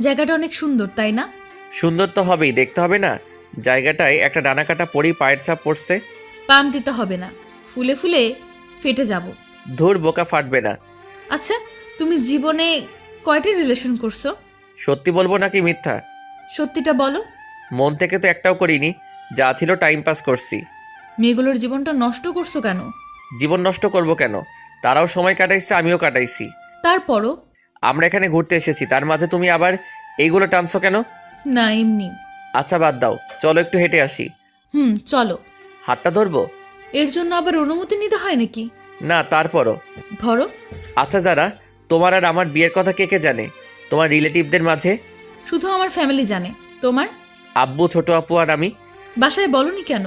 জায়গাটা অনেক সুন্দর, তাই না? সুন্দর তো হবেই, দেখতে হবে না? জায়গাটায় একটা ডানা কাটা পরি পায়ের ছাপ পড়ছে। পাম দিতে হবে না, ফুলে ফুলে ফেটে যাব। ধুর, বোকা, ফাটবে না। আচ্ছা, তুমি জীবনে কয়টা রিলেশন করছো? সত্যি বলবো নাকি মিথ্যা? সত্যিটা বলো। মন থেকে তো একটাও করিনি, যা ছিল টাইম পাস করছি। মেয়েগুলোর জীবনটা নষ্ট করছো কেন? জীবন নষ্ট করব কেন? তারাও সময় কাটাইছে, আমিও কাটাইছি। তারপরও। আমরা এখানে ঘুরতে এসেছি, তার মাঝে তুমি আবার এইগুলো টানছো কেন? না, এমনি। আচ্ছা বাদ দাও, চলো একটু হেঁটে আসি। চলো। হাতটা ধরবো? এর জন্য আবার অনুমতি নিতে হয় নাকি? না, তারপরও। ধরো। আচ্ছা যারা, তোমার আর আমার বিয়ের কথা কে কে জানে তোমার রিলেটিভদের মাঝে? শুধু আমার ফ্যামিলি জানে। তোমার? আব্বু, ছোট আপু আর আমি। বাসায় বলনি কেন?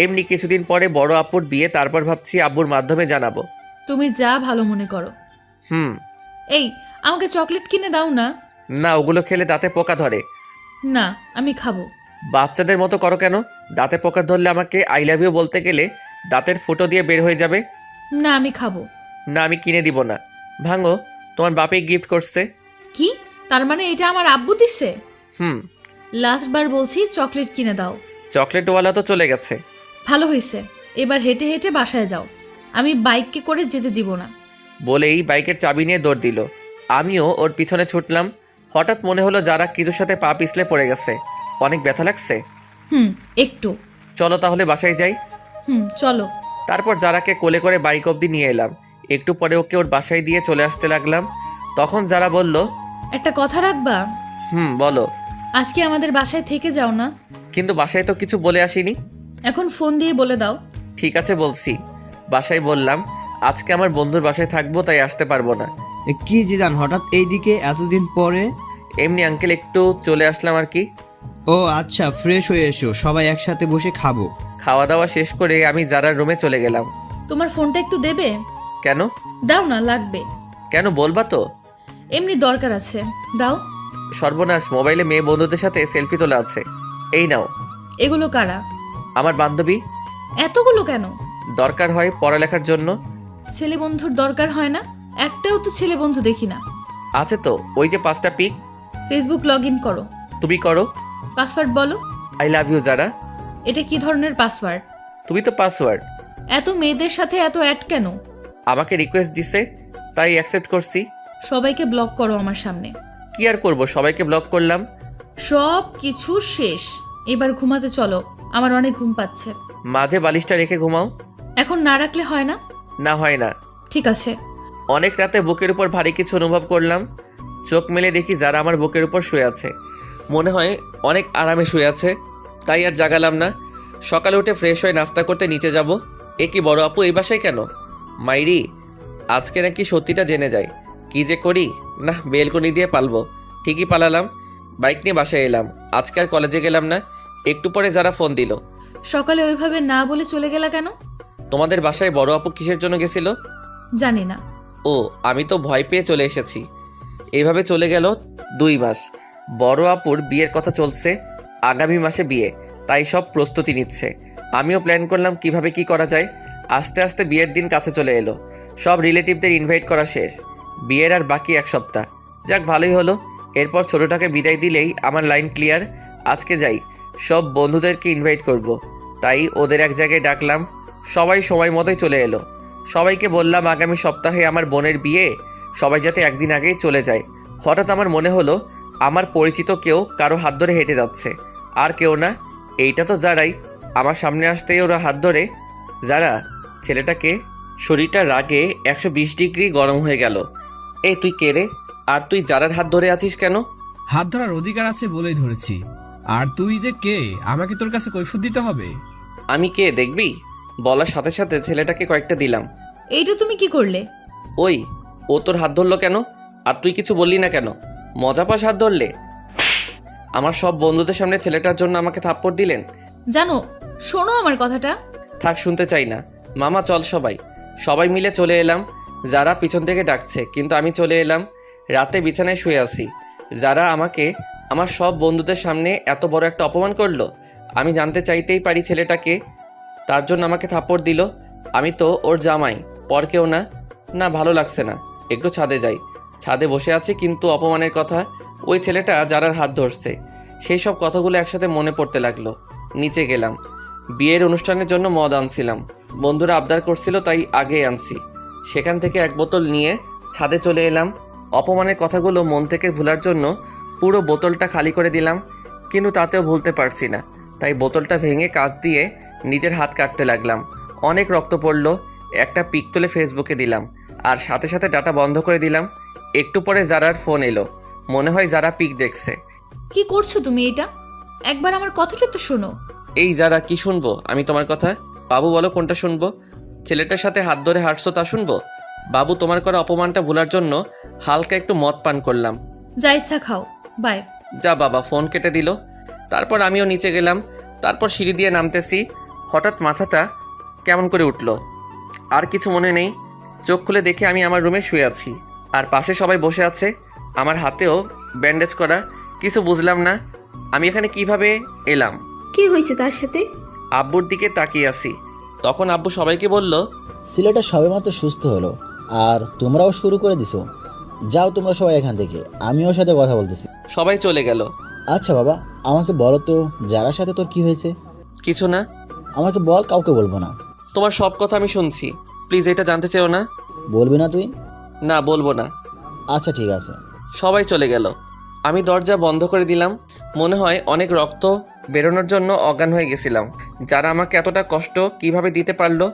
এমনি কিছুদিন পরে বড় আপুর বিয়ে, তারপর ভাবছি আব্বুর মাধ্যমে জানাবো। তুমি যা ভালো মনে করো। হুম। এই, আমাকে চকলেট কিনে দাও না। না, ওগুলো খেলে দাঁতে পোকা ধরে। না, আমি খাবো। বাচ্চাদের মতো করো কেন? দাঁতে পোকা ধরলে আমাকে আই লাভ ইউ বলতে গেলে দাঁতের ফুটো দিয়ে বের হয়ে যাবে। না, আমি খাবো। না, আমি কিনে দিব না। ভাঙো, তোমার বাপে গিফট করছে। কি? তার মানে এটা আমার আব্বু দিছে? হুম। লাস্ট বার বলছি চকলেট কিনে দাও। চকলেটওয়ালা তো চলে গেছে। ভালো হয়েছে, এবার হেঁটে হেঁটে বাসায় যাও। আমি বাইককে করে যেতে দিব না। বলেই বাইকের চাবি নিয়ে দৌড় দিল। আমিও ওর পিছনে ছুটলাম। হঠাৎ মনে হলো যারা কিছুর সাথে পা পিছলে পড়ে গেছে। অনেক ব্যথা লাগছে। একটু। চলো তাহলে বাসায় যাই। চলো। তারপর যারাকে কোলে করে বাইক অবধি নিয়ে এলাম। একটু পরে ওকে ওর বাসায় দিয়ে চলে আসতে লাগলাম। তখন যারা বলল, একটা কথা রাখবা? বলো। আজকে আমাদের বাসায় থেকে যাও না। কিন্তু বাসায় তো কিছু বলে আসিনি। এখন ফোন দিয়ে বলে দাও। ঠিক আছে, বলছি। বাসায় বললাম আজকে আমার বন্ধুর বাসায় থাকবো, তাই আসতে পারবো না। কি জিদান, হঠাৎ এইদিকে এতদিন পরে? এমনি আঙ্কেল, একটু চলে আসলাম আর কি। ও আচ্ছা, ফ্রেশ হয়ে এসো, সবাই একসাথে বসে খাবো। খাওয়া দাওয়া শেষ করে আমি যারার রুমে চলে গেলাম। তোমার ফোনটা একটু দেবে? কেন? দাও না, লাগবে। কেন বলবা তো? এমনি দরকার আছে, দাও। সর্বনাশ, মোবাইলে মেয়ে বন্ধুদের সাথে সেলফি তোলা আছে। এই নাও। এগুলো কারা? আমার বান্ধবী। এতগুলো কেন? দরকার হয় পড়ালেখার জন্য। ছেলে বন্ধুর দরকার হয় না? একটাও তো ছেলে বন্ধু দেখি না। আছে তো, ওই যে 5টা পিক। ফেসবুক লগ ইন করো। তুমি করো। পাসওয়ার্ড বলো। আই লাভ ইউ যারা। এটা কি ধরনের পাসওয়ার্ড? তুমি তো পাসওয়ার্ড। এত মেয়েদের সাথে এত অ্যাড কেন? আমাকে রিকোয়েস্ট দিছে, তাই অ্যাকসেপ্ট করছি। সবাইকে ব্লক করো আমার সামনে। কি আর করব, সবাইকে ব্লক করলাম। সব কিছু শেষ, এবার ঘুমাতে চলো। আমার অনেক ঘুম পাচ্ছে। মাঝে বালিশটা রেখে ঘুমাও। এখন না রাখলে হয় না? না, হয় না। ঠিক আছে। অনেক রাতে বুকের উপর ভারী কিছু অনুভব করলাম। চোখ মেলে দেখি যারা আমার বুকের উপর শুয়ে আছে। মনে হয় অনেক আরামে শুয়ে আছে, তাই আর জাগালাম না। সকালে উঠে ফ্রেশ হয়ে নাস্তা করতে নিচে যাব। এ কি, বড় আপু এই বাসায় কেন? মাইরি, আজকে নাকি সত্যিটা জেনে যায়। কি যে করি, না বেলকনি দিয়ে পালবো। ঠিকই পালালাম। বাইক নিয়ে বাসায় এলাম। আজকে আর কলেজে গেলাম না। একটু পরে যারা ফোন দিল। সকালে ওইভাবে না বলে চলে গেলা কেন? তোমাদের বাসায় বড় আপু কিসের জন্য গেছিল? জানি না। ও, আমি তো ভয় পেয়ে চলে এসেছি। এইভাবে চলে গেল 2 মাস। বড় আপুর বিয়ের কথা চলছে, আগামী মাসে বিয়ে, তাই সব প্রস্তুতি নিচ্ছে। আমিও প্ল্যান করলাম কিভাবে কি করা যায়। আস্তে আস্তে বিয়ের দিন কাছে চলে এলো। সব রিলেটিভদের ইনভাইট করা শেষ। বিয়ের আর বাকি 1 সপ্তাহ। যাক, ভালোই হলো। এরপর ছোটোটাকে বিদায় দিলেই আমার লাইন ক্লিয়ার। আজকে যাই, সব বন্ধুদেরকে ইনভাইট করব। তাই ওদের এক জায়গায় ডাকলাম। সবাই সময় মতোই চলে এলো। সবাইকে বললাম আগামী সপ্তাহে আমার বোনের বিয়ে, সবাই যাতে একদিন আগেই চলে যায়। হঠাৎ আমার মনে হলো আমার পরিচিত কেউ কারো হাত ধরে হেঁটে যাচ্ছে। আর কেউ না, এইটা তো যারাই। আমার সামনে আসতেই ওরা হাত ধরে। যারা, ছেলেটাকে। শরীরটা রাগে 120 ডিগ্রি গরম হয়ে গেল। এই তুই কে রে? আর তুই যারার হাত ধরে আছিস কেন? হাত ধরার অধিকার আছে বলেই ধরেছি। আর তুই যে কে, আমাকে তোর কাছে কৈফিয়ত দিতে হবে? আমি কে দেখবি? বলার সাথে সাথে ছেলেটাকে কয়েকটা দিলাম। এইটা তুমি কি করলে? ওই, ও তোর হাত ধরলো কেন? আর তুই কিছু বললি না কেন? মজা পাস হাত ধরলে? আমার সব বন্ধুদের সামনে ছেলেটার জন্য আমাকে থাপ্পড় দিলেন। জানো, শোনো আমার কথাটা। থাক, শুনতে চাই না। মামা চল, সবাই সবাই মিলে চলে এলাম। যারা পিছন থেকে ডাকছে, কিন্তু আমি চলে এলাম। রাতে বিছানায় শুয়ে আছি। যারা আমাকে আমার সব বন্ধুদের সামনে এত বড় একটা অপমান করলো। আমি জানতে চাইতেই পারি ছেলেটাকে, তার জন্য আমাকে থাপ্পড় দিল। আমি তো ওর জামাই, পর কেউ না। না, ভালো লাগছে না। একটু ছাদে যাই। ছাদে বসে আছি, কিন্তু অপমানের কথা ওই ছেলেটা যারার হাত ধরছে, সেই সব কথাগুলো একসাথে মনে পড়তে লাগলো। নিচে গেলাম, বিয়ের অনুষ্ঠানের জন্য মদ আনছিলাম, বন্ধুরা আবদার করছিল তাই আগেই আনছি। সেখান থেকে এক বোতল নিয়ে ছাদে চলে এলাম। অপমানের কথাগুলো মন থেকে ভোলার জন্য পুরো বোতলটা খালি করে দিলাম, কিন্তু তাতেও ভুলতে পারছি না। তাই বোতলটা ভেঙে কাঁচ দিয়ে নিজের হাত কাটতে লাগলাম। অনেক রক্ত পড়ল। একটা পিক তুলে ফেসবুকে দিলাম, আর সাথে সাথে ডাটা বন্ধ করে দিলাম। একটু পরে জারার ফোন এলো, মনে হয় যারা পিক দেখছে। কি করছো তুমি এটা? একবার আমার কথাটা তো শোনো। এই যারা, কি শুনবো আমি তোমার কথা? বাবু বলো কোনটা শুনবো? ছেলেটার সাথে হাত ধরে হাঁটছো তা শুনবো? বাবু, তোমার করা অপমানটা ভোলার জন্য হালকা একটু মদ পান করলাম। যা ইচ্ছা খাও, বাই। যা বাবা, ফোন কেটে দিল। তারপর আমিও নিচে গেলাম। তারপর সিঁড়ি দিয়ে নামতেছি, হঠাৎ মাথাটা কেমন করে উঠলো। আর কিছু মনে নেই। চোখ খুলে দেখে আমি আমার রুমে শুয়ে আছি, আর পাশে সবাই বসে আছে। আমার হাতেও ব্যান্ডেজ করা। কিছু বুঝলাম না আমি এখানে কিভাবে এলাম। কি হয়েছে তার সাথে? আব্বুর দিকে তাকিয়ে আছি। তখন আব্বু সবাইকে বলল, ছেলেটা সবেমাত্র সুস্থ হলো আর তোমরাও শুরু করে দিছো। যাও তোমরা সবাই এখান থেকে, আমি ওর সাথে কথা বলতেছি। সবাই চলে গেল। আচ্ছা বাবা, আমাকে বলো তো যারার সাথে তোর কি হয়েছে? কিছু না। আমাকে বল, কাউকে বলবো না। তোমার সব কথা আমি শুনছি, প্লিজ এটা জানতে চেও না। বলবি না তুই? না, বলবো না। আচ্ছা ঠিক আছে। সবাই চলে গেল। আমি দরজা বন্ধ করে দিলাম। মনে হয় অনেক রক্ত বেরোনোর জন্য অজ্ঞান হয়ে গেছিলাম। যারা আমাকে এতটা কষ্ট কিভাবে দিতে পারলো।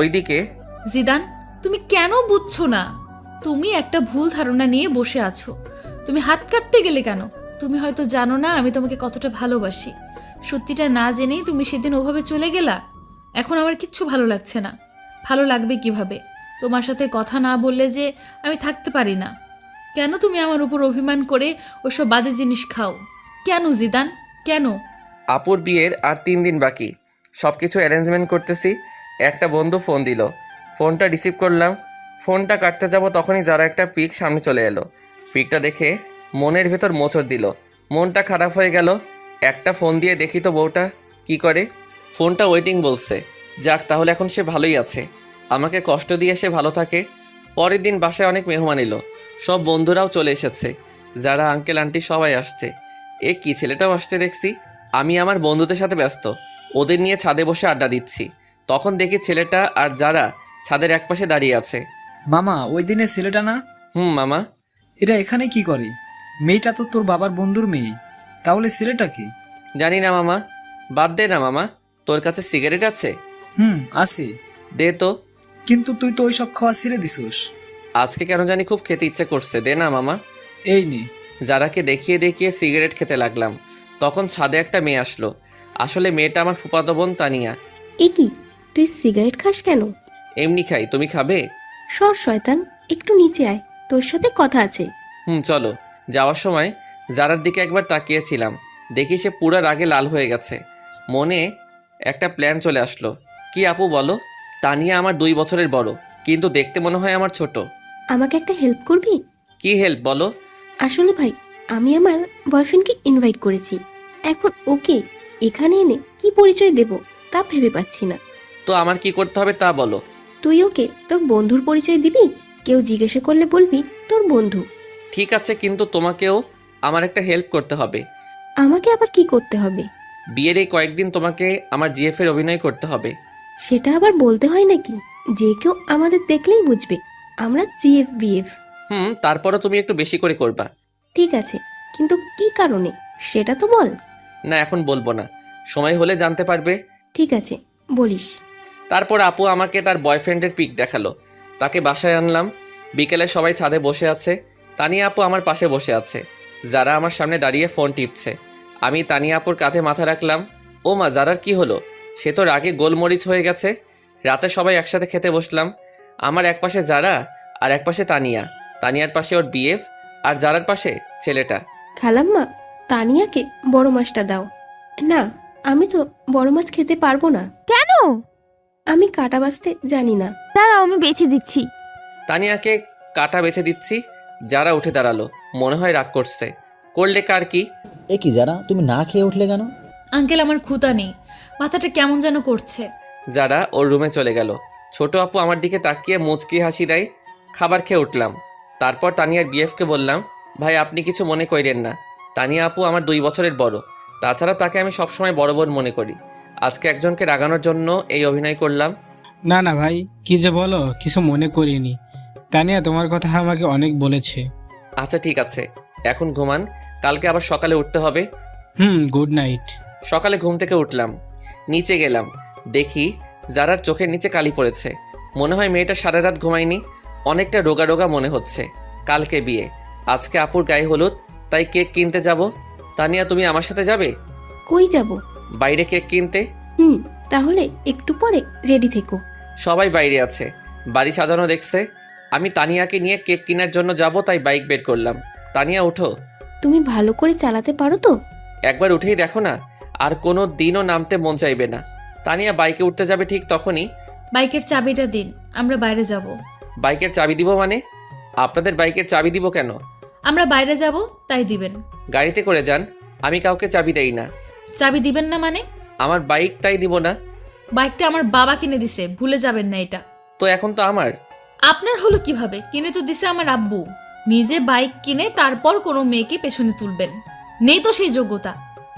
ওইদিকে জিদান, তুমি কেন বুঝছো না? তুমি একটা ভুল ধারণা নিয়ে বসে আছো। তুমি হাত কাটতে গেলে কেন? তুমি হয়তো জানো না আমি তোমাকে কতটা ভালোবাসি। সত্যিটা না জেনেই তুমি সেদিন ওভাবে চলে গেলা। এখন আমার কিচ্ছু ভালো লাগছে না। ভালো লাগবে কিভাবে? তোমার সাথে কথা না বললে যে আমি থাকতে পারি না। কেন তুমি আমার উপর অভিমান করে ওসব বাজে জিনিস খাও? কেন জিদান, কেন? আপুর বিয়ের আর 3 দিন বাকি। সব কিছু অ্যারেঞ্জমেন্ট করতেছি। একটা বন্ধু ফোন দিল, ফোনটা রিসিভ করলাম। ফোনটা কাটতে যাব তখনই যারা একটা পিক সামনে চলে এলো। পিকটা দেখে মনের ভেতর মোচড় দিল। মনটা খারাপ হয়ে গেল। একটা ফোন দিয়ে দেখি তো বউটা কি করে। ফোনটা ওয়েটিং বলছে। যাক, তাহলে এখন সে ভালোই আছে। আমাকে কষ্ট দিয়ে সে ভালো থাকে। পরের দিন বাসায় অনেক মেহমান এলো। সব বন্ধুরাও চলে এসেছে। যারা আঙ্কেল আন্টি সবাই আসছে। এ কি, ছেলেটাও আসছে দেখছি। আমি আমার বন্ধুদের সাথে ব্যস্ত, ওদের নিয়ে ছাদে বসে আড্ডা দিচ্ছি। তখন দেখি ছেলেটা আর যারা ছাদের একপাশে দাঁড়িয়ে আছে। মামা, ওই দিনে ছেলেটা না? মামা। এরা এখানে কি করে? মেয়েটা তো তোর বাবার বন্ধুর মেয়ে, তাহলে ছেলেটা কি? জানি না মামা, বাদ দে না মামা। তোর কাছে সিগারেট আছে? আছে। দে তো। কিন্তু তুই তো ওই সব খাওয়া ছেড়ে দিছিস। আজকে কেন জানি খুব খেতে ইচ্ছে করছে, দে না মামা। এই নে। যারাকে দেখিয়ে দেখিয়ে সিগারেট খেতে লাগলাম। তখন ছাদে একটা মেয়ে আসলো। আসলে মেয়েটা আমার ফুফাতো বোন তানিয়া। এ কি, তুই সিগারেট খাস কেন? এমনি খাই, তুমি খাবে? সর শয়তান, একটু নিচে আয়, তোর সাথে কথা আছে। চলো। যাওয়ার সময় যারার দিকে একবার তাকিয়েছিলাম, দেখি সে পুরা রাগে লাল হয়ে গেছে। মনে একটা প্ল্যান চলে আসলো। কি আপু বলো? তানিয়া আমার 2 বছরের বড়, কিন্তু দেখতে মনে হয় আমার ছোট। আমাকে একটা হেল্প করবি? কি হেল্প বলো? আসলে ভাই, আমি আমার বয়ফ্রেন্ডকে ইনভাইট করেছি। এখন ওকে এখানে এনে কি পরিচয় দেব তা ভেবে পাচ্ছি না। তো আমার কি করতে হবে তা বলো। তুই ওকে তোর বন্ধুর পরিচয় দিবি। কেউ জিজ্ঞাসা করলে বলবি তোর বন্ধু। ঠিক আছে, কিন্তু তোমাকেও আমার একটা হেল্প করতে হবে। আমাকে আবার কি করতে হবে? বিয়ের এই কয়েকদিন তোমাকে আমার জিএফের অভিনয় করতে হবে। সেটা আবার বলতে হয় নাকি? যে কেউ আমাদের দেখলেই বুঝবে আমরা জিএফ বিএফ। তারপরও তুমি একটু বেশি করে করবা। ঠিক আছে, কিন্তু কি কারণে সেটা তো বল। না, এখন বলবো না, সময় হলে জানতে পারবে। ঠিক আছে, বলিস। তারপর আপু আমাকে তার বয়ফ্রেন্ডের পিক দেখালো। তাকে বাসায় আনলাম। বিকেলে সবাই ছাদে বসে আছে। তানিয়া আপু আমার পাশে বসে আছে। যারা আমার সামনে দাঁড়িয়ে ফোন টিপছে। আমি তানিয়া আপুর কাঁধে মাথা রাখলাম। ও মা, যারার কি হলো? সে তো রাগে গোলমরিচ হয়ে গেছে। রাতে সবাই একসাথে খেতে বসলাম। আমার এক পাশে যারা আর এক পাশে তানিয়া। তানিয়ার পাশে ওর বিএফ, আর যারার পাশে ছেলেটা। খালাম্মা, তানিয়াকে বড় মাছটা দাও। না, আমি তো বড় মাছ খেতে পারবো না। কেন? আমি কাটা বাছতে জানি না। দাঁড়াও, আমি বেছে দিচ্ছি। তানিয়াকে কাটা বেছে দিচ্ছি। যারা উঠে দাঁড়ালো, মনে হয় রাগ করছে। করলে কার কি? এ কি যারা, তুমি না খেয়ে উঠলে কেন? আঙ্কেল, আমার ক্ষুধা নেই, মাথাটা কেমন যেন করছে। যারা ওর রুমে চলে গেল। ছোট আপু আমার দিকে তাকিয়ে মুচকি হাসি দেয়। খাবার খেয়ে উঠলাম। তারপর তানিয়ার বিএফকে বললাম, ভাই আপনি কিছু মনে করেন না, তানিয়া আপু আমার 2 বছরের বড়, তাছাড়া তাকে আমি সবসময় বড় বোন মনে করি। আজকে একজনকে রাগানোর জন্য এই অভিনয় করলাম। না না ভাই, কি যে বলো, কিছু মনে করিনি। তানিয়া তোমার কথা আমাকে অনেক বলেছে। আচ্ছা ঠিক আছে, এখন ঘুমান, কালকে আবার সকালে উঠতে হবে। Good night. সকালে ঘুম থেকে উঠলাম, নিচে গেলাম, দেখি যারার চোখের নিচে কালি পড়েছে। মনে হয় মেয়েটা সারা রাত ঘুমায়নি, অনেকটা রোগা রোগা মনে হচ্ছে। কালকে বিয়ে, আজকে আপুর গায়ে হলুদ, তাই কেক কিনতে যাব। তানিয়া তুমি আমার সাথে যাবে? কই যাব? বাইরে কেক কিনতে। তাহলে একটু পরে রেডি থেকো। সবাই বাইরে আছে, বাড়ি সাজানো দেখছে। আমি তানিয়াকে নিয়ে কেক কেনার জন্য যাব, তাই বাইক বের করলাম। তানিয়া ওঠো। তুমি ভালো করে চালাতে পারো তো? একবার উঠেই দেখো না, আর কোনো দিনও নামতে মন চাইবে না। তানিয়া বাইকে উঠতে যাবে ঠিক তখনই, বাইকের চাবিটা দিন, আমরা বাইরে যাব। বাইকের চাবি দিব মানে? আপনাদের বাইকের চাবি দিব কেন? আমরা বাইরে যাব, তাই দিবেন। গাড়িতে করে যান, আমি কাউকে চাবি দেই না। চাবি দিবেন না মানে? আমার বাইক, তাই দিব না। বাইকটা আমার বাবা কিনে দিছে, ভুলে যাবেন না এটা। তো এখন তো আমার। আপনার হলো কিভাবে? কিনে তো দিছে আমার আব্বু। নিজে বাইক কিনে তারপর কোনো মেয়েকে পেছনে তুলবেন, নেই তো সেই যোগ্যতা।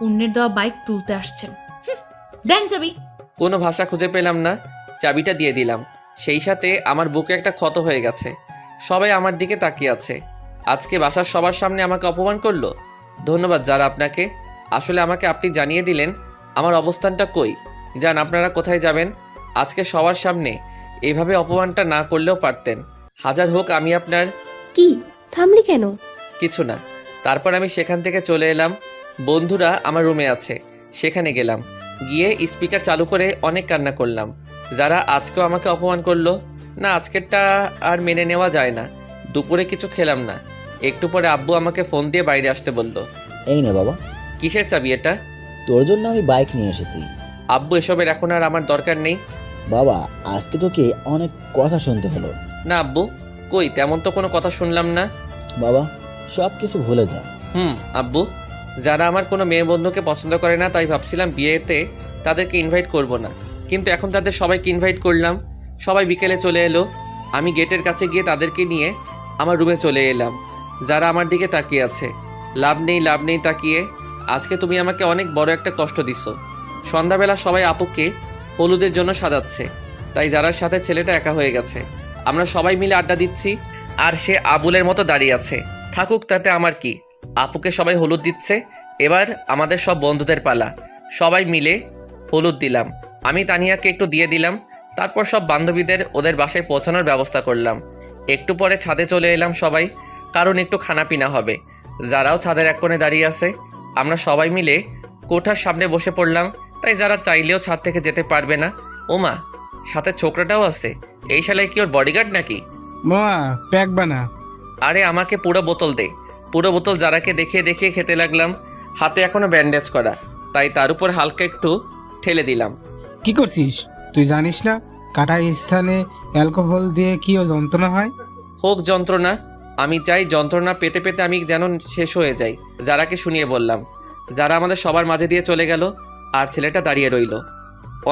অন্যের দেওয়া বাইক তুলতে আসছেন। দেন চাবি। কোনো ভাষা খুঁজে পেলাম না, চাবিটা দিয়ে দিলাম। সেই সাথে আমার বুকে একটা ক্ষত হয়ে গেছে। সবাই আমার দিকে তাকিয়ে আছে। আজকে বাসার সবার সামনে আমাকে অপমান করলো। ধন্যবাদ যারা আপনাকে, আসলে আমাকে আপনি জানিয়ে দিলেন আমার অবস্থানটা কই। যান আপনারা কোথায় যাবেন। আজকে সবার সামনে এইভাবে অপমানটা না করলেও পারতেন। হাজার হোক আমি আপনার। কি থামলি কেন? কিছু না। তারপর আমি সেখান থেকে চলে এলাম। বন্ধুরা আমার রুমে আছে, সেখানে গেলাম। গিয়ে স্পিকার চালু করে অনেক কান্না করলাম। যারা আজকেও আমাকে অপমান করলো না, আজকেরটা আর মেনে নেওয়া যায় না। দুপুরে কিছু খেলাম না। একটু পরে আব্বু আমাকে ফোন দিয়ে বাইরে আসতে বলল। এই নে বাবা, কিসের চাবি এটা? তোর জন্য আমি বাইক নিয়ে এসেছি। আব্বু এসবের এখন আর আমার দরকার নেই। বাবা, আজকে তোকে অনেক কথা শুনতে হলো। না আব্বু, কই তেমন তো কোনো কথা শুনলাম না। বাবা, সব কিছু ভুলে যা। আব্বু, যারা আমার কোনো মেয়ে বন্ধুকে পছন্দ করে না, তাই ভাবছিলাম বিয়েতে তাদেরকে ইনভাইট করব না, কিন্তু এখন তাদের সবাইকে ইনভাইট করলাম। সবাই বিকেলে চলে এলো। আমি গেটের কাছে গিয়ে তাদেরকে নিয়ে আমার রুমে চলে এলাম। যারা আমার দিকে তাকিয়ে আছে। লাভ নেই তাকিয়ে। আজকে তুমি আমাকে অনেক বড় একটা কষ্ট দিছো। সন্ধ্যাবেলা সবাই আপুকে হলুদের জন্য সাজাচ্ছে, তাই যারার সাথে ছেলেটা একা হয়ে গেছে। আমরা সবাই মিলে আড্ডা দিচ্ছি, আর সে আবুলের মতো দাঁড়িয়ে আছে। থাকুক, তাতে আমার কি। আপুকে সবাই হলুদ দিচ্ছে। এবার আমাদের সব বন্ধুদের পালা। সবাই মিলে হলুদ দিলাম। আমি তানিয়াকে একটু দিয়ে দিলাম। তারপর সব বান্ধবীদের ওদের বাসায় পৌঁছানোর ব্যবস্থা করলাম। একটু পরে ছাদে চলে এলাম সবাই, কারণ একটু খানাপিনা হবে। যারাও ছাদের এক কোণে দাঁড়িয়ে আছে। আমরা সবাই মিলে কোঠার সামনে বসে পড়লাম, তাই যারা চাইলেও ছাদ থেকে যেতে পারবে না। ওমা, সাথে ছোকরাটাও আছে। এই শালায় কি ওর বডিগার্ড নাকি? মা, প্যাক বানা। আরে আমাকে পুরো বোতল দে। পুরো বোতল যারাকে দেখিয়ে দেখিয়ে খেতে লাগলাম। হাতে এখনো ব্যান্ডেজ করা, তাই তার উপর হালকা একটু ঠেলে দিলাম। কি করছিস তুই? জানিস না কাটা স্থানে অ্যালকোহল দিয়ে কি ও যন্ত্রণা হয়? হোক যন্ত্রণা, আমি চাই যন্ত্রণা পেতে পেতে আমি যেন শেষ হয়ে যাই। যারাকে শুনিয়ে বললাম। যারা আমাদের সবার মাঝে দিয়ে চলে গেল, আর ছেলেটা দাঁড়িয়ে রইল।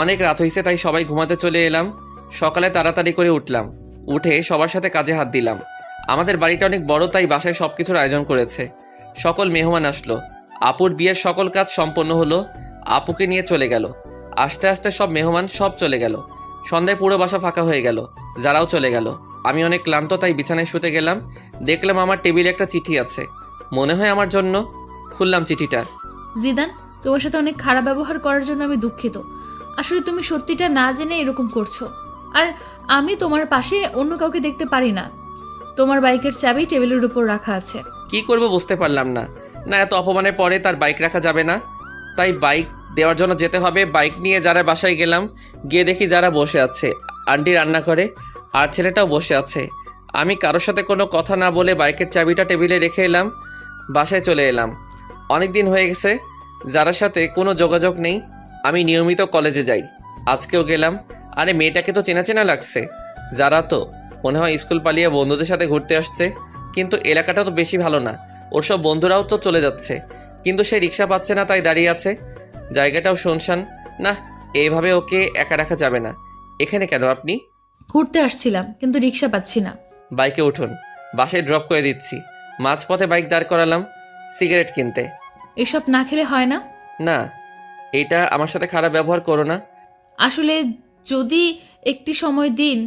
অনেক রাত হয়েছে, তাই সবাই ঘুমাতে চলে এলাম। সকালে তাড়াতাড়ি করে উঠলাম, উঠে সবার সাথে কাজে হাত দিলাম। আমাদের বাড়িটা অনেক বড়, তাই বাসায় সব কিছুর আয়োজন করেছে। সকল মেহমান আসলো। আপুর বিয়ের সকল কাজ সম্পন্ন হলো। আপুকে নিয়ে চলে গেল। আস্তে আস্তে সব মেহমান সব চলে গেল। সন্ধ্যায় পুরো বাসা ফাঁকা হয়ে গেল। যারাও চলে গেল। আমি অনেক ক্লান্ত, তাই বিছানায় শুতে গেলাম। দেখলাম আমার টেবিলে একটা চিঠি আছে, মনে হয় আমার জন্য। খুললাম চিঠিটা। জিদান, তোমার সাথে অনেক খারাপ ব্যবহার করার জন্য আমি দুঃখিত। আসলে তুমি সত্যিটা না জেনে এরকম করছো। আর আমি তোমার পাশে অন্য কাউকে দেখতে পারি না। তোমার বাইকের চাবি টেবিলের উপর রাখা আছে। কি করব বুঝতে পারলাম না। না, এত অপমানের পরে তার বাইক রাখা যাবে না, তাই বাইক দেওয়ার জন্য যেতে হবে। বাইক নিয়ে যারা বাসায় গেলাম, গিয়ে দেখি যারা বসে আছে। আন্টি রান্না করে, আর ছেলেটাও বসে আছে। আমি কারোর সাথে কোনো কথা না বলে বাইকের চাবিটা টেবিলে রেখে এলাম। বাসায় চলে এলাম। অনেক দিন হয়ে গেছে যারার সাথে কোনো যোগাযোগ নেই। আমি নিয়মিত কলেজে যাই, আজকেও গেলাম। আরে মেয়েটাকে তো চেনা চেনা লাগছে। যারা তো মনে হয় স্কুল পালিয়ে বন্ধুদের সাথে ঘুরতে আসছে, কিন্তু এলাকাটা তো বেশি ভালো না। ওর সব বন্ধুরাও তো চলে যাচ্ছে, কিন্তু সে রিক্সা পাচ্ছে না, তাই দাঁড়িয়ে আছে। জায়গাটাও শুনশান। না, এইভাবে ওকে একা রাখা যাবে না। এখানে কেন আপনি? ঘুরতে আসছিলাম, কিন্তু রিক্সা পাচ্ছি না। বাইকে উঠুন, বাসায় ড্রপ করে দিচ্ছি। মাঝপথে বাইক দাঁড় করালাম সিগারেট কিনতে। এসব না খেলে হয় না। না, এটা আমার সাথে খারাপ ব্যবহার করো না। আসলে যদি একটি সময় দিন,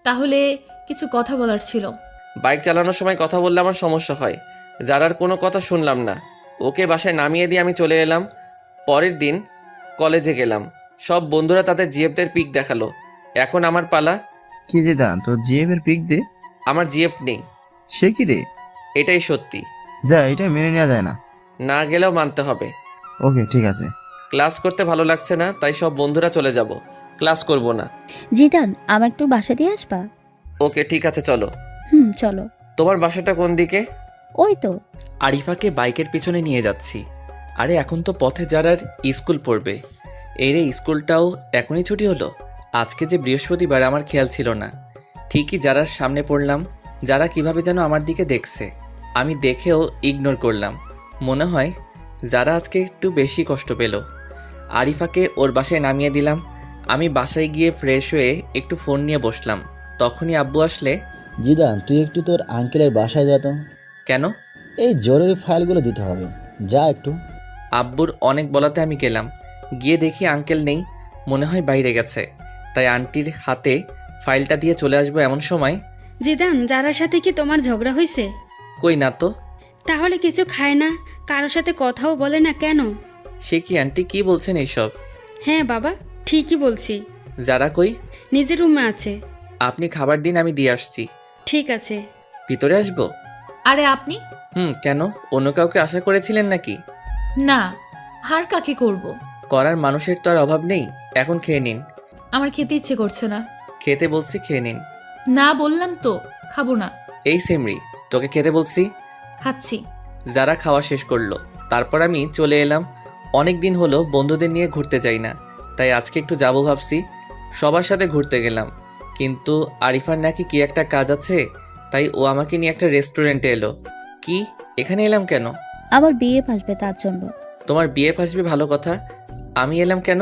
তাহলে কিছু কথা বলার ছিল। বাইক চালানোর সময় কথা বললে আমার সমস্যা হয়। যারার কোনো কথা শুনলাম না, ওকে বাসায় নামিয়ে দিয়ে আমি চলে এলাম। পরের দিন কলেজে গেলাম, সব বন্ধুরা তাদের জিএফদের পিক দেখালো। এখন আমার পালা। কি রে দা, তোর জিএফ এর পিক দে। আমার জিএফ নেই। সে কি রে? এটাই সত্যি। যা, এটা মেনে নেওয়া যায় না। না গেলেও মানতে হবে। ওকে, ঠিক আছে। ক্লাস করতে ভালো লাগছে না, তাই সব বন্ধুরা চলে যাব, ক্লাস করব না। জিদান, আমার একটু বাসা দিয়ে আসবা? ওকে ঠিক আছে, চলো। চলো। তোমার বাসাটা কোন দিকে? ওই তো। আরিফাকে বাইকের পিছনে নিয়ে যাচ্ছি। আরে এখন তো পথে যারার স্কুল পড়বে। এর এই স্কুলটাও এখনই ছুটি হলো। আজকে যে বৃহস্পতিবার, আমার খেয়াল ছিল না। ঠিকই যারার সামনে পড়লাম। যারা কিভাবে যেন আমার দিকে দেখছে, আমি দেখেও ইগনোর করলাম। মনে হয় যারা আজকে একটু বেশি কষ্ট পেল। আরিফাকে ওর বাসায় নামিয়ে দিলাম। আমি বাসায় গিয়ে ফ্রেশ হয়ে একটু ফোন নিয়ে বসলাম। তখনই আব্বু আসলে। জিদান, তুই একটু তোর আঙ্কেলের বাসায় যা তো। কেন? এই জরুরি ফাইলগুলো দিতে হবে, যা একটু। আব্বুর অনেক বলাতে আমি গেলাম। গিয়ে দেখি আঙ্কেল নেই, মনে হয় বাইরে গেছে। তাই আন্টির হাতে ফাইলটা দিয়ে চলে আসবো এমন সময়। জিদান, যারার সাথে কি তোমার ঝগড়া হয়েছে? কই না তো। তাহলে কিছু খায় না, কারোর সাথে কথাও বলে না কেন? সে কি আন্টি, কি বলছেন এইসব? হ্যাঁ বাবা, ঠিকই বলছি। যারা কই? নিজের রুমে আছে। আপনি খাবার দিন, আমি দিয়ে আসছি। ঠিক আছে। ভিতরে আসবো? আরে আপনি? কেন, অন্য কাউকে আশা করেছিলেন নাকি? না, আর কাকে করব? করার মানুষের তো আর অভাব নেই। এখন খেয়ে নিন। আমার খেতে ইচ্ছে করছে না। খেতে বলছি, খেয়ে নিন। না বললাম তো, খাবো না। এই সেমরি, তোকে খেতে বলছি। খাচ্ছি। যারা খাওয়া শেষ করলো, তারপর আমি চলে এলাম। অনেক দিন হলো বন্ধুদের নিয়ে ঘুরতে যাই না, তাই আজকে একটু যাবো ভাবছি। সবার সাথে ঘুরতে গেলাম, কিন্তু আরিফার নাকি কি একটা কাজ আছে, তাই ও আমাকে নিয়ে একটা রেস্টুরেন্টে এলো। কি, এখানে এলাম কেন? আমার বিয়ে আসবে তার জন্য। তোমার বিয়ে আসবে, ভালো কথা। আমি এলাম কেন?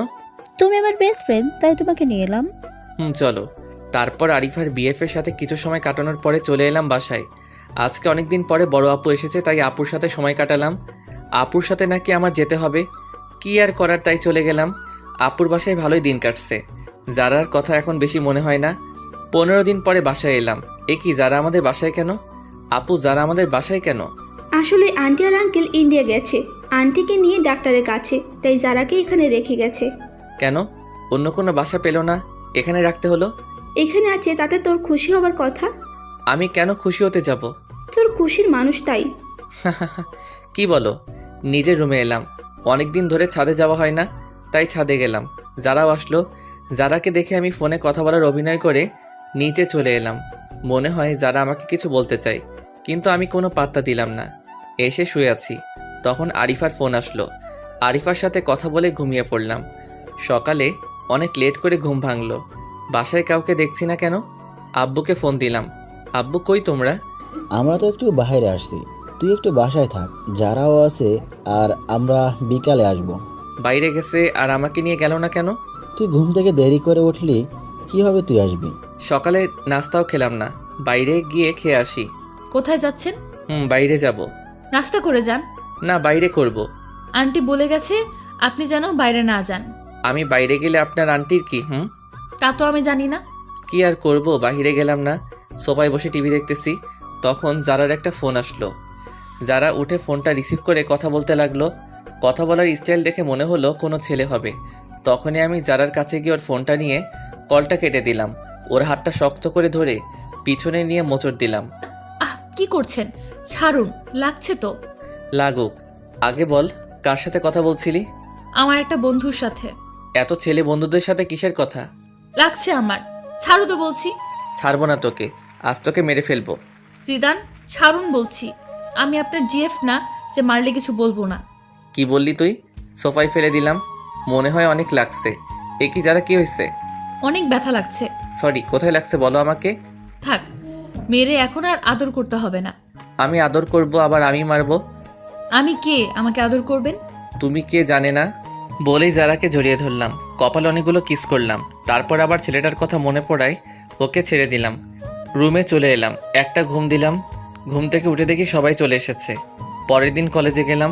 তুমি আমার বেস্ট ফ্রেন্ড, তাই তোমাকে নিয়ে এলাম। চলো। তারপর আরিফার বিএফের সাথে কিছু সময় কাটানোর পরে চলে এলাম বাসায়। আজকে অনেক দিন পরে বড় আপু এসেছে, তাই আপুর সাথে সময় কাটালাম। আপুর সাথে নাকি আমার যেতে হবে, কি আর করার, তাই চলে গেলাম। আপুর বাসায় ভালোই দিন কাটছে। যারার কথা এখন বেশি মনে হয় না। 15 দিন পরে বাসায় এলাম। এ কি, যারা আমাদের বাসায় কেন? আপু, যারা আমাদের বাসায় কেন? আসলে আন্টি আর আঙ্কেল ইন্ডিয়া গেছে, আন্টিকে নিয়ে ডাক্তারের কাছে, তাই যারাকে এখানে রেখে গেছে। কেন, অন্য কোনো বাসা পেল না, এখানে রাখতে হলো? এখানে আছে তাতে তোর খুশি হবার কথা। আমি কেন খুশি হতে যাব? তোর খুশির মানুষ তাই। কি বলো? নিজের রুমে এলাম। অনেক দিন ধরে ছাদে যাওয়া হয় না, তাই ছাদে গেলাম। যারাও আসলো। যারাকে দেখে আমি ফোনে কথা বলার অভিনয় করে নিচে চলে এলাম। মনে হয় যারা আমাকে কিছু বলতে চাই, কিন্তু আমি কোনো পাত্তা দিলাম না। এসে শুয়ে আছি, তখন আরিফার ফোন আসলো। আরিফার সাথে কথা বলে ঘুমিয়ে পড়লাম। সকালে অনেক লেট করে ঘুম ভাঙলো। বাসায় কাউকে দেখছি না কেন। আব্বুকে ফোন দিলাম। আব্বু, কই তোমরা? আমরা তো একটু বাইরে আসছি, তুই একটু বাসায় থাক, যারাও আছে, আর আমরা বিকালে আসব। বাইরে গেছে আর আমাকে নিয়ে গেল না কেন? তুই ঘুম থেকে দেরি করে উঠলি, কিভাবে তুই আসবি? সকালে নাস্তাও খেলাম না, বাইরে গিয়ে খেয়ে আসি। কোথায় যাচ্ছেন? বাইরে যাব। নাস্তা করে যান। না, বাইরে করব। আন্টি বলে গেছে আপনি যেন বাইরে না যান। আমি বাইরে গেলে আপনার আন্টির কি? তা তো আমি জানি না। কি আর করব, বাইরে গেলাম না, সোফায় বসে টিভি দেখতেছি। তখন যারার একটা ফোন আসলো। যারা উঠে ফোনটা রিসিভ করে কথা বলতে লাগলো। কথা বলার স্টাইল দেখে মনে হলো কোনো ছেলে হবে। তখনই আমি যারার কাছে গিয়ে ওর ফোনটা নিয়ে কলটা কেটে দিলাম। ওর হাতটা শক্ত করে ধরে পিছনে নিয়ে মোচড় দিলাম। কি করছেন? ছাড়ুন, লাগছে তো। লাগুক, আগে বল কার সাথে কথা বলছিলি? আমার একটা বন্ধুর সাথে। এত ছেলে বন্ধুদের সাথে কিসের কথা? লাগছে আমার, ছাড়ু তো বলছি। ছাড়বো না তোকে, আজ তোকে মেরে ফেলবো। জিদান, ছাড়ুন বলছি। আমি আপনার জিএফ না যে মারলে কিছু বলবো না। কি বললি তুই? সোফায় ফেলে দিলাম। মনে হয় অনেক লাগছে। এ কি, যারা কি হয়েছে? অনেক ব্যথা লাগছে। সরি, কোথায় লাগছে বলো আমাকে। থাক, মেরে এখন আর আদর করতে হবে না। আমি আদর করব, আবার আমি মারবো? আমি কে আমাকে আদর করবেন? তুমি কে জানে না। বলেই যারাকে জড়িয়ে ধরলাম, কপাল অনেকগুলো কিস করলাম। তারপর আবার ছেলেটার কথা মনে পড়ায় ওকে ছেড়ে দিলাম। রুমে চলে এলাম, একটা ঘুম দিলাম। ঘুম থেকে উঠে দেখি সবাই চলে এসেছে। পরের দিন কলেজে গেলাম।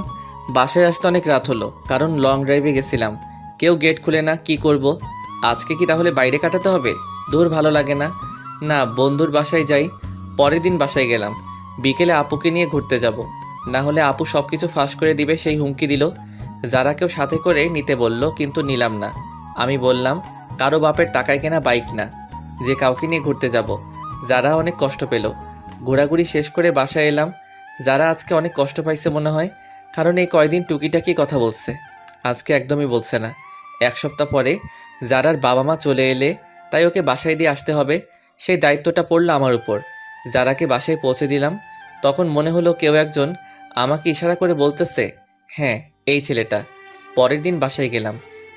বাসায় আসতে অনেক রাত হলো, কারণ লং ড্রাইভে গেছিলাম। কেউ গেট খুলে না, কি করব? আজকে কি তাহলে বাইরে কাটাতে হবে? দূর ভালো লাগে না। না, বন্ধুর বাসায় যাই। পরের দিন বাসায় গেলাম। বিকেলে আপুকে নিয়ে ঘুরতে যাব, না হলে আপু সব কিছু ফাঁস করে দিবে সেই হুমকি দিল। যারা কেউ সাথে করে নিতে বলল, কিন্তু নিলাম না। আমি বললাম কারো বাপের টাকায় কেনা বাইক না যে কাউকে নিয়ে ঘুরতে যাব। যারা অনেক কষ্ট পেল। ঘোরাঘুরি শেষ করে বাসায় এলাম। যারা আজকে অনেক কষ্ট পাইছে মনে হয়, কারণ এই কয়দিন টুকিটাকি কথা বলছে, আজকে একদমই বলছে না। এক সপ্তাহ পরে যারার বাবা মা চলে এলে, তাই ওকে বাসায় দিয়ে আসতে হবে, সেই দায়িত্বটা পড়লো আমার উপর। যারাকে বাসায় পৌঁছে দিলাম, তখন মনে হলো কেউ একজন আমাকে ইশারা করে বলতেছে, হ্যাঁ এই ছেলেটা। পরের দিন বাসায় গেলাম,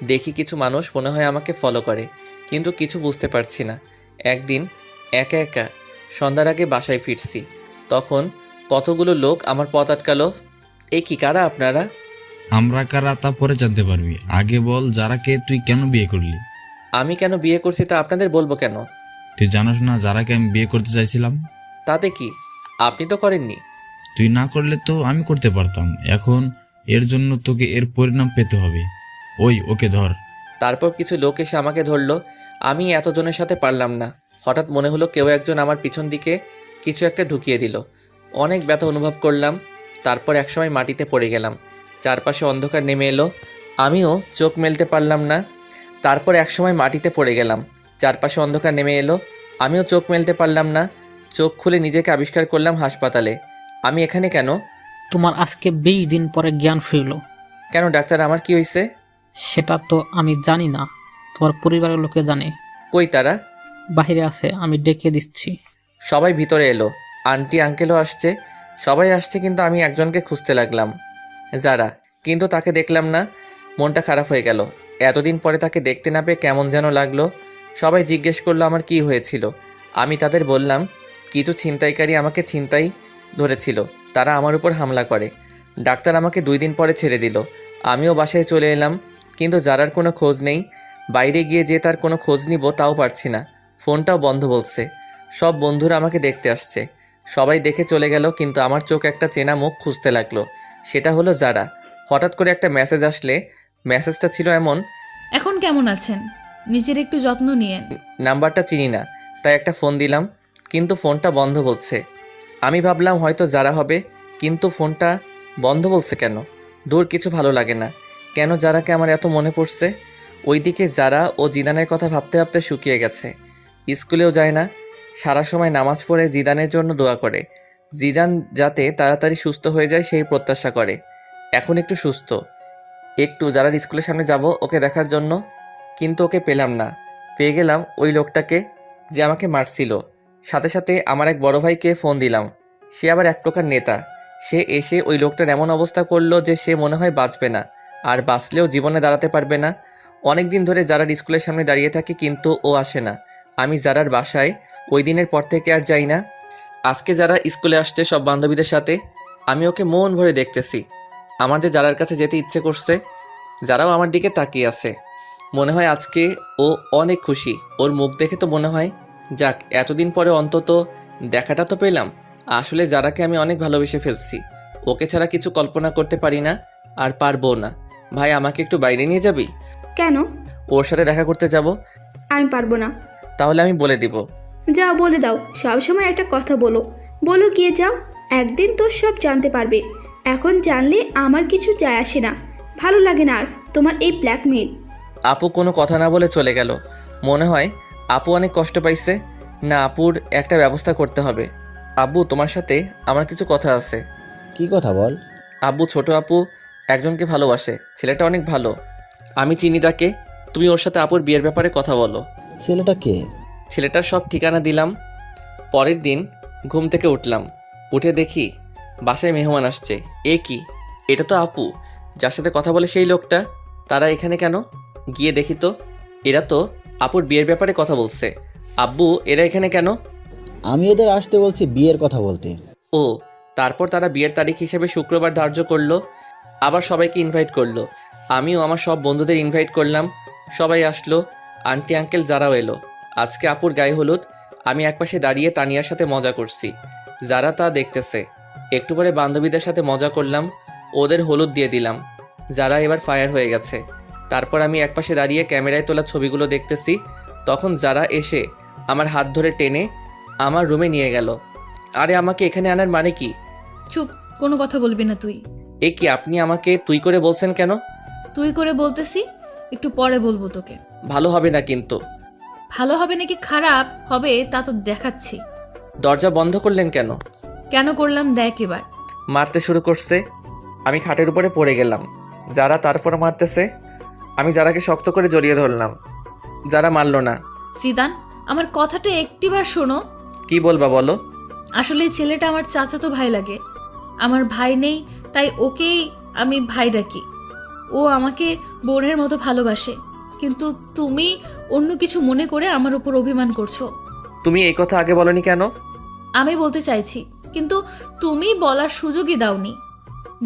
দেখি কিছু মানুষ মনে হয় আমাকে ফলো করে, কিন্তু কিছু বুঝতে পারছি না। একদিন একা একা সন্ধ্যার আগে বাসায় ফিরছি, তখন কতগুলো লোক আমার পথ আটকালো। এই কি, কারা আপনারা? আমরা কারা তা পরে জানতে পারবি, আগে বল যারাকে তুই কেন বিয়ে করলি? আমি কেন বিয়ে করছি তা আপনাদের বলবো কেন? তুই জানোস না যারাকে আমি বিয়ে করতে চাইছিলাম? তাতে কি, আপনি তো করেননি। তুই না করলে তো আমি করতে পারতাম। এখন এর জন্য তোকে এর পরিণাম পেতে হবে। ওকে ধর। তারপর কিছু লোক এসে আমাকে ধরলো। আমি এতজনের সাথে পারলাম না। হঠাৎ মনে হলো কেউ একজন আমার পিছন দিকে কিছু একটা ঢুকিয়ে দিল। অনেক ব্যথা অনুভব করলাম। তারপর একসময় মাটিতে পড়ে গেলাম। চারপাশে অন্ধকার নেমে এলো, আমিও চোখ মেলতে পারলাম না। তারপর একসময় মাটিতে পড়ে গেলাম, চারপাশে অন্ধকার নেমে এলো, আমিও চোখ মেলতে পারলাম না। চোখ খুলে নিজেকে আবিষ্কার করলাম হাসপাতালে। আমি এখানে কেন? তোমার আজকে 20 দিন পরে জ্ঞান ফিরল। কেন ডাক্তার, আমার কি হয়েছে? সেটা তো আমি জানি না, তোমার পরিবারের লোকে জানে। কই তারা? বাইরে আছে, আমি ডেকে দিচ্ছি। সবাই ভিতরে এলো। আন্টি আঙ্কেলও আসছে, সবাই আসছে, কিন্তু আমি একজনকে খুঁজতে লাগলাম, যারা। কিন্তু তাকে দেখলাম না। মনটা খারাপ হয়ে গেল। এতদিন পরে তাকে দেখতে না পেয়ে কেমন যেন লাগলো। সবাই জিজ্ঞেস করলো আমার কি হয়েছিল। আমি তাদের বললাম কিছু ছিনতাইকারী আমাকে ছিনতাই ধরেছিল, তারা আমার উপর হামলা করে। ডাক্তার আমাকে 2 দিন পরে ছেড়ে দিল। আমিও বাসায় চলে এলাম, কিন্তু যারার কোনো খোঁজ নেই। বাইরে গিয়ে যে তার কোনো খোঁজ নিব তাও পারছি না। ফোনটাও বন্ধ বলছে। সব বন্ধুরা আমাকে দেখতে আসছে, সবাই দেখে চলে গেল, কিন্তু আমার চোখ একটা চেনা মুখ খুঁজতে লাগলো। সেটা হলো যারা। হঠাৎ করে একটা মেসেজ আসলে, মেসেজটা ছিল এমন, এখন কেমন আছেন? নিজের একটু যত্ন নিয়েন। নাম্বারটা চিনি না, তাই একটা ফোন দিলাম, কিন্তু ফোনটা বন্ধ বলছে। আমি ভাবলাম হয়তো যারা হবে, কিন্তু ফোনটা বন্ধ বলছে কেন? দূর, কিছু ভালো লাগে না। কেন যারাকে আমার এত মনে পড়ছে? ওইদিকে যারা ও জিদানের কথা ভাবতে ভাবতে শুকিয়ে গেছে। স্কুলেও যায় না, সারা সময় নামাজ পড়ে জিদানের জন্য দোয়া করে। জিদান যাতে তাড়াতাড়ি সুস্থ হয়ে যায় সেই প্রত্যাশা করে। এখন একটু সুস্থ, একটু যারা স্কুলের সামনে যাব ওকে দেখার জন্য, কিন্তু ওকে পেলাম না। পেয়ে গেলাম ওই লোকটাকে যে আমাকে মারছিল। সাথে সাথে আমার এক বড় ভাইকে ফোন দিলাম, সে আবার এক প্রকার নেতা। সে এসে ওই লোকটার এমন অবস্থা করলো যে সে মনে হয় বাঁচবে না, আর বাঁচলেও জীবনে দাঁড়াতে পারবে না। অনেক দিন ধরে যারার স্কুলের সামনে দাঁড়িয়ে থাকে, কিন্তু ও আসে না। আমি যারার বাসায় ওই দিনের পর থেকে আর যাই না। আজকে যারা স্কুলে আসছে সব বান্ধবীদের সাথে, আমি ওকে মন ভরে দেখতেছি। আমার যে যারার কাছে যেতে ইচ্ছে করছে। যারাও আমার দিকে তাকিয়ে আছে। মনে হয় আজকে ও অনেক খুশি। ওর মুখ দেখে তো মনে হয়, যাক এতদিন পরে অন্তত দেখাটা তো পেলাম। আসলে যারাকে আমি অনেক ভালোবেসে ফেলছি। ওকে ছাড়া কিছু কল্পনা করতে পারি না, আর পারবো না। ভাই, আমাকে একটু বাইরে নিয়ে যাবি? কেন? ওর সাথে দেখা করতে যাব। আমি পারবো না। তাহলে আমি বলে দিব। যাও, বলে দাও। সবসময় একটা কথা বলো বলো গিয়ে যাও। একদিন তো সব জানতে পারবে। এখন জানলে আমার কিছু যায় আসে না। ভালো লাগে না আর তোমার এই ব্ল্যাকমেইল। আপু কোনো কথা না বলে চলে গেল। মনে হয় আপু অনেক কষ্ট পাইছে। না, আপুর একটা ব্যবস্থা করতে হবে। আব্বু, তোমার সাথে আমার কিছু কথা আছে। কি কথা বল? আব্বু, ছোট আপু একজনকে ভালোবাসে। ছেলেটা অনেক ভালো, আমি চিনি তাকে। তুমি ওর সাথে আপুর বিয়ের ব্যাপারে কথা বলো। ছেলেটা কে? ছেলেটার সব ঠিকানা দিলাম। পরের দিন ঘুম থেকে উঠলাম, উঠে দেখি বাসায় মেহমান আসছে। এ কি, এটা তো আপু যার সাথে কথা বলে সেই লোকটা। তারা এখানে কেন? গিয়ে দেখি তো, এরা তো আপুর বিয়ের ব্যাপারে কথা বলছে। আব্বু, এরা এখানে কেন? আমি এদের আসতে বলছি বিয়ের কথা বলতে। ও, তারপর তারা বিয়ের তারিখ হিসেবে শুক্রবার ধার্য করলো। আবার সবাইকে ইনভাইট করলো। আমিও আমার সব বন্ধুদের ইনভাইট করলাম। সবাই আসলো, আন্টি আঙ্কেল যারাও এলো। আজকে আপুর গায়ে হলুদ। আমি একপাশে দাঁড়িয়ে তানিয়ার সাথে মজা করছি। যারা তা দেখতেছে। একটু পরে বান্ধবীদের সাথে মজা করলাম, ওদের হলুদ দিয়ে দিলাম। যারা এবার ফায়ার হয়ে গেছে। তারপর আমি একপাশে দাঁড়িয়ে ক্যামেরায় তোলা ছবিগুলো দেখতেছি। তখন যারা এসে আমার হাত ধরে টেনে আমার রুমে নিয়ে গেল। আরে আমাকে এখানে আনার মানে কি? চুপ, কোনো কথা বলবি না তুই। এ কি, আপনি আমাকে তুই করে বলছেন কেন? তুই করে বলতেছি, একটু পরে বলবো তোকে। ভালো হবে না কিন্তু। ভালো হবে নাকি খারাপ হবে তা তো দেখাচ্ছি। দরজা বন্ধ করলেন কেন? কেন করলাম দেখ এবার। মারতে শুরু করছে। আমি খাটের উপরে পড়ে গেলাম। যারা তারপর মারতেছে। আমি যারাকে শক্ত করে জড়িয়ে ধরলাম। যারা মারল না। জিদান, আমার কথাটা একটিবার শোনো। কি বলবা বলো? আসলে এই ছেলেটা আমার চাচাতো ভাই লাগে। আমার ভাই নেই, তাই ওকেই আমি ভাই ডাকি। ও আমাকে বোনের মতো ভালোবাসে, কিন্তু তুমি অন্য কিছু মনে করে আমার উপর অভিমান করছো। তুমি এই কথা আগে বলনি কেন? আমি বলতে চাইছি, কিন্তু তুমি বলার সুযোগই দাওনি।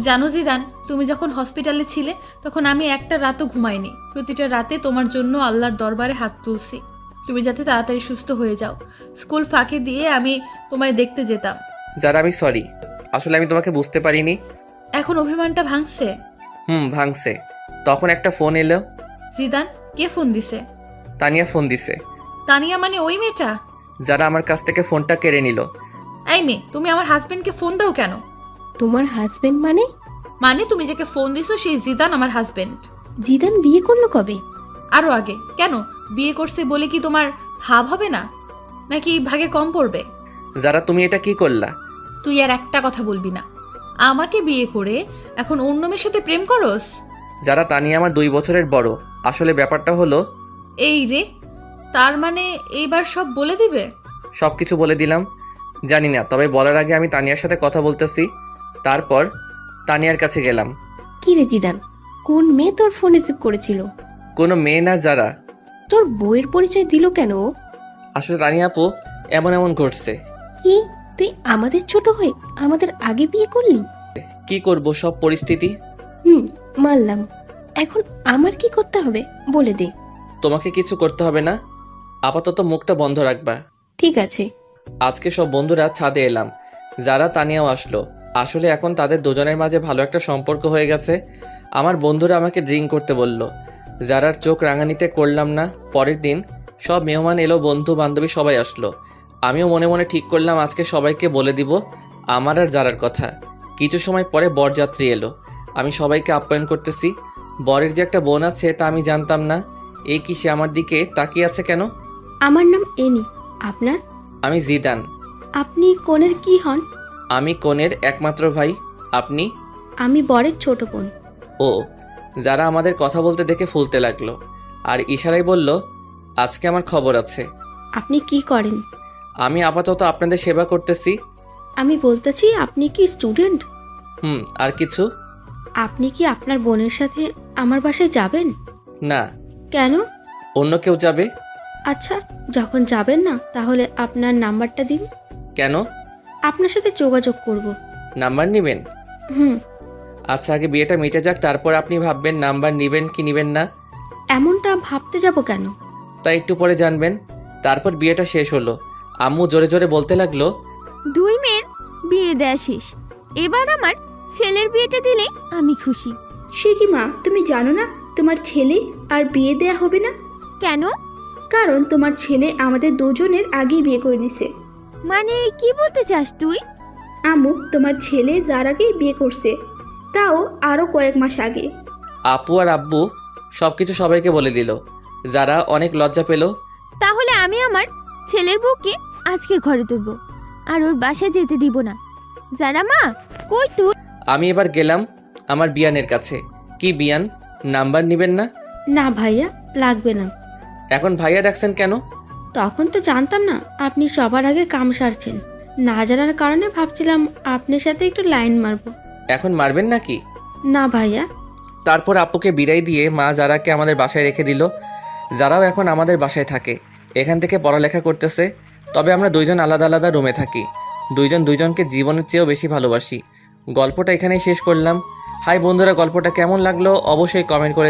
জানো জিদান, তুমি যখন হসপিটালে ছিলে তখন আমি একটা রাতও ঘুমাইনি। প্রতিটা রাতে তোমার জন্য আল্লাহর দরবারে হাত তুলছি, তুমি যাতে তাড়াতাড়ি সুস্থ হয়ে যাও। স্কুল ফাঁকি দিয়ে আমি তোমায় দেখতে যেতাম। যারা আমি সরি, আসলে আমি তোমাকে বুঝতে পারিনি। এখন অভিমানটা ভাঙছে? ভাঙছে। তখন একটা ফোন এলো। জিদান, কে ফোন দিছে? তানিয়া ফোন দিছে। তানিয়া মানে ওই মেয়েটা? যারা আমার কাছ থেকে ফোনটা কেড়ে নিল। এই মেয়ে, তুমি আমার হাজবেন্ডকে ফোন দাও কেন? তোমার হাজবেন্ড মানে? মানে তুমি যাকে ফোন দিছো সেই জিদান আমার হাজবেন্ড। জিদান বিয়ে করলো কবে? আরো আগে। কেন, বিয়ে করছে বলে কি তোমার ভাব হবে না, নাকি ভাগে কম পড়বে? যারা তুমি এটা কি করলা? তুই আর একটা কথা বলবি না। আমাকে বিয়ে করে এখন অন্য মেয়ের সাথে প্রেম করস? যারা তানিয়া আমার 2 বছরের বড়। আসলে ব্যাপারটা হলো। এই রে, তার মানে এইবার সব বলে দিবে? সব কিছু বলে দিলাম। জানি না, তবে বলার আগে আমি তানিয়ার সাথে কথা বলতেছি। তারপর তানিয়ার কাছে গেলাম। কি রে জিদান, কোন মেয়ে তোর ফোন রিসিভ করেছিল? কোনো মেয়ে না, যারা। তোর বউয়ের পরিচয় দিল কেন? আসলে তানিয়া আপু, এমন ঘটছে। কি, তুই আমাদের ছোট হয়ে আমাদের আগে বিয়ে করলি? কি করব, সব পরিস্থিতি। মানলাম। এখন আমার কি করতে হবে বলে দে। তোমাকে কিছু করতে হবে না, আপাতত মুখটা বন্ধ রাখবা। ঠিক আছে। আজকে সব বন্ধুরা ছাদে এলাম। যারা তানিয়াও আসলো। আসলে এখন তাদের দুজনের মাঝে ভালো একটা সম্পর্ক হয়ে গেছে। আমার বন্ধুরা আমাকে ড্রিঙ্ক করতে বলল। যারার চোখ রাঙানিতে করলাম না। পরের দিন সব মেহমান এলো, বন্ধু বান্ধবী সবাই আসলো। আমিও মনে মনে ঠিক করলাম আজকে সবাইকে বলে দিব আমার আর যারার কথা। কিছু সময় পরে বরযাত্রী এলো। আমি সবাইকে আপ্যায়ন করতেছি। বরের যে একটা বোন আছে তা আমি জানতাম না। এই কি, সে আমার দিকে তাকিয়ে আছে কেন? আমার নাম এনি। আপনার? আমি জিদান। আপনি কনের কি হন? আমি কনের একমাত্র ভাই। আপনি? আমি বরের ছোট বোন। ও। যারা আমাদের কথা বলতে দেখে ফুলতে লাগলো আর ইশারায় বলল, আজকে আমার খবর আছে। আপনি কি করেন? আমি আপাতত আপনাদের সেবা করতেছি। আমি বলতেছি, আপনি কি স্টুডেন্ট? আর কিছু? আপনি কি আপনার বোনের সাথে আমার বাসায় যাবেন? না। কেন? অন্য কেউ যাবে। আচ্ছা, যখন যাবেন না তাহলে আপনার নাম্বারটা দিন। কেন? আপনার সাথে যোগাযোগ করব। নাম্বার নেবেন? হুম। আচ্ছা, আগে বিয়েটা মিটে যাক, তারপর আপনি ভাববেন নাম্বার নেবেন কি নেবেন না। এমনটা ভাবতে যাব কেন? তাই একটু পরে জানবেন। তারপর বিয়েটা শেষ হলো। আম্মু জোরে জোরে বলতে লাগলো, 2 মেয়ের বিয়ে দেয়া শেষ, এবার আমার ছেলের বিয়েটা দিলে আমি খুশি। সে কি মা, তুমি জানো না তোমার ছেলে আর বিয়ে দেয়া হবে না? কেন? কারণ তোমার ছেলে আমাদের দুজনের আগেই বিয়ে করে নিছে। মানে কি বলতে চাস তুই? আম্মু, তোমার ছেলে যার আগেই বিয়ে করছে, তাও আরো কয়েক মাস আগে। আপু আর আব্বু সবকিছু সবাইকে বলে দিল। যারা অনেক লজ্জা পেল। তাহলে আমি আমার ছেলের বউকে আজকে ঘরে তুলবো, আর ওর বাসায় যেতে দিব না। যারা মা, কই তুই? আমি এবার গেলাম আমার বিয়ানের কাছে। কি বিয়ান, নাম্বার নেবেন না? না ভাইয়া, লাগবে না। এখন ভাইয়া ডাকছেন কেন? তখন তো জানতাম না আপনি সবার আগে কাম সারছেন। না জানার কারণে ভাবছিলাম আপনার সাথে একটু লাইন মারবো। এখন মারবেন নাকি? না ভাইয়া। তারপর আপুকে বিদায় দিয়ে মা যারাকে আমাদের বাসায় রেখে দিল। যারাও এখন আমাদের বাসায় থাকে, এখান থেকে পড়ালেখা করতেছে। তবে আমরা দুইজন আলাদা আলাদা রুমে থাকি। দুইজন দুইজনকে জীবনের চেয়েও বেশি ভালোবাসি। গল্পটা এখানেই শেষ করলাম। হাই বন্ধুরা, গল্পটা কেমন লাগলো অবশ্যই কমেন্ট করে